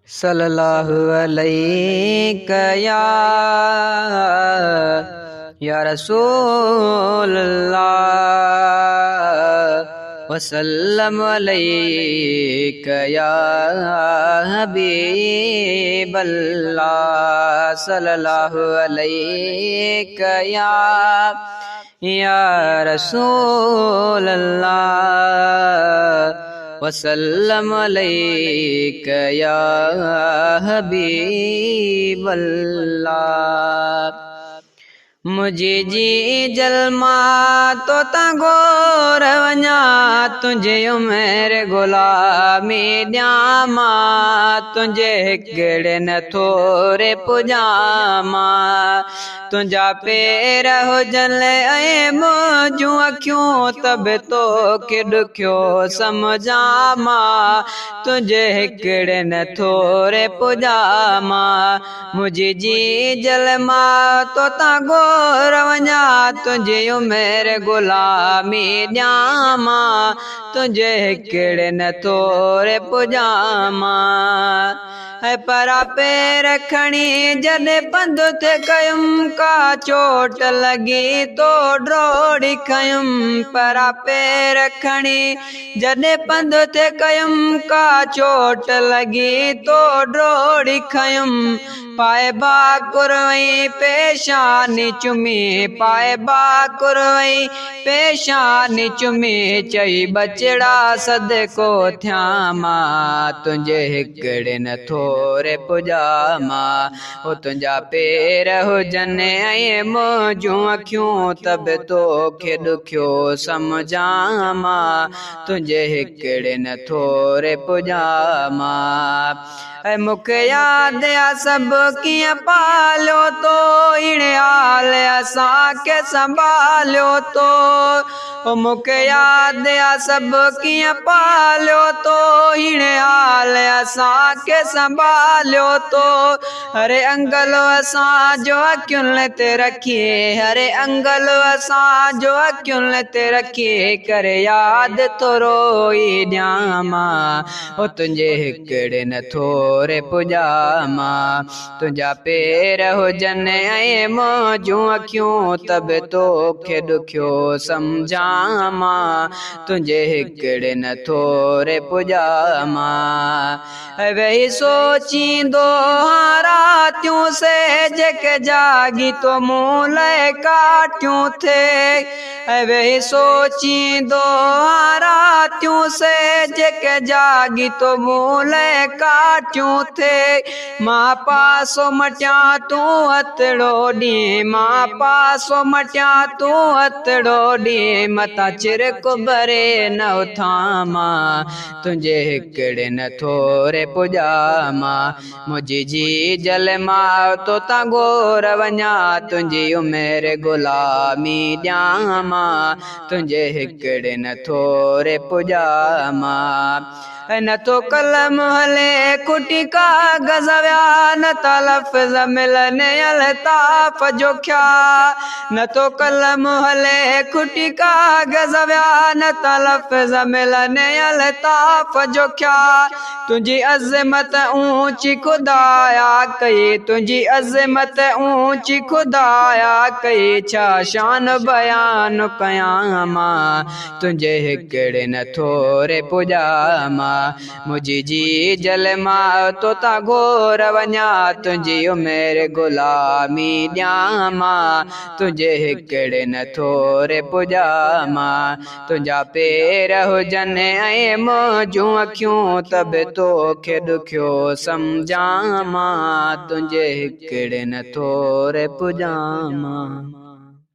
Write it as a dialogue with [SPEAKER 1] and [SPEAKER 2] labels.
[SPEAKER 1] सल्लल्लाहु अलैका या रसूलल्लाह वसल्लम अलैका या हबीबल्लाह। सल्लल्लाहु अलैका या रसूलल्लाह वसल्लम अलैका या हबीबल्लाह। मुझे जी जलमा तो तंगोर वञा तुझे मेरे गुलामी ॾियामा तुझे हिकिड़े न थोरे पुजामा तुझा पेर हुजनि ऐं मुंहिंजूं अखियूं तब तोखे ॾुखियो सम्झामा तुझे हिकिड़े न थोरे पुजामा। मुझे जी जलमा तो गोर वञा तुझे मेरे गुलामी ॾियामा तुझे हिकिड़े न थोरे पुजामा। है परा पेर खणी जॾहिं पंधु थे कयुमि का चोट लॻी तो ड्रोड़ी खयुमि परा पेर खणी जॾहिं पंधु थे कयुमि का चोट लॻी तो ड्रोड़ी खयुमि पाए बाकुर वई पेशानी चुमी पाए बाकुर वई पेशानी चुमी चई बचड़ा सदको थियामा तुझे हिकिड़े न थोरे पुजामा ओ तुझा पेर हुजनि ऐं मुंहिंजूं अखियूं तब तोखे ॾुखियो सम्झामा तुझे हिकिड़े न थोरे पुजामा। ऐं मूंखे यादि आहे सभु कीअं पालियो तो इणे हाल असांखे संभालियो तो ओ मूंखे यादि आहे सभु कीअं पालियो तो इणे हाल असांखे संभालियो तो हरे अंगलो असांजो अखियुनि ते रखिए हरे अंगलो असांजो अखियुनि ते रखिए करे यादि थोरो ई ॾियामा ओ तुंहिंजे हिकिड़े न थोरे पुजामा तुझा पेर हुजनि ऐं मुंहिंजूं अखियूं तब तोखे ॾुखियो सम्झामा तुझे हिकिड़े न थोरे पुजामा। वेही सोचींदो हाँ रातियूं से जेके जागी तो मूं लाइ काटियूं थे वेही सोचींदो हाँ रातियूं से जेके जागी तो मूं लाइ काटियूं थे मां पासो मटिया तूं हथड़ो ॾींहुं मां पासो मटिया तूं हथड़ो ॾींहुं मता चिरक भरे न उथामा तुझे हिकिड़े न थोरे पुजामा। मुझी जी जलमा तो गोर वञा तुंहिंजी उमिरि गुलामी ॾियामा तुझे हिकिड़े न थोरे पुजामा। न तो कलम हले खुटी कागज़ विया न त लफ़्ज़ मिलनि अल्ताफ़ जो ख्या न तो कलम हले खुटी कागज़ विया न त लफ़्ज़ मिलनि अल्ताफ़ जो ख्या तुझी अज़मत ऊंची खुदाया कई तुझी अज़मत ऊंची खुदाया कई छा शान बयान कयामा तुझे हिकिड़े न थोरे पुजामा। मुझी जी जलमा तो गोर वञा तुझी उमिरि गुलामी ॾियामा तुझे हिकिड़े न थोरे पुजामा तुझा पेर हुजनि ऐं मुंहिंजूं अखियूं तब तोखे ॾुखियो सम्झामा तुझे हिकिड़े न थोरे पुजामा।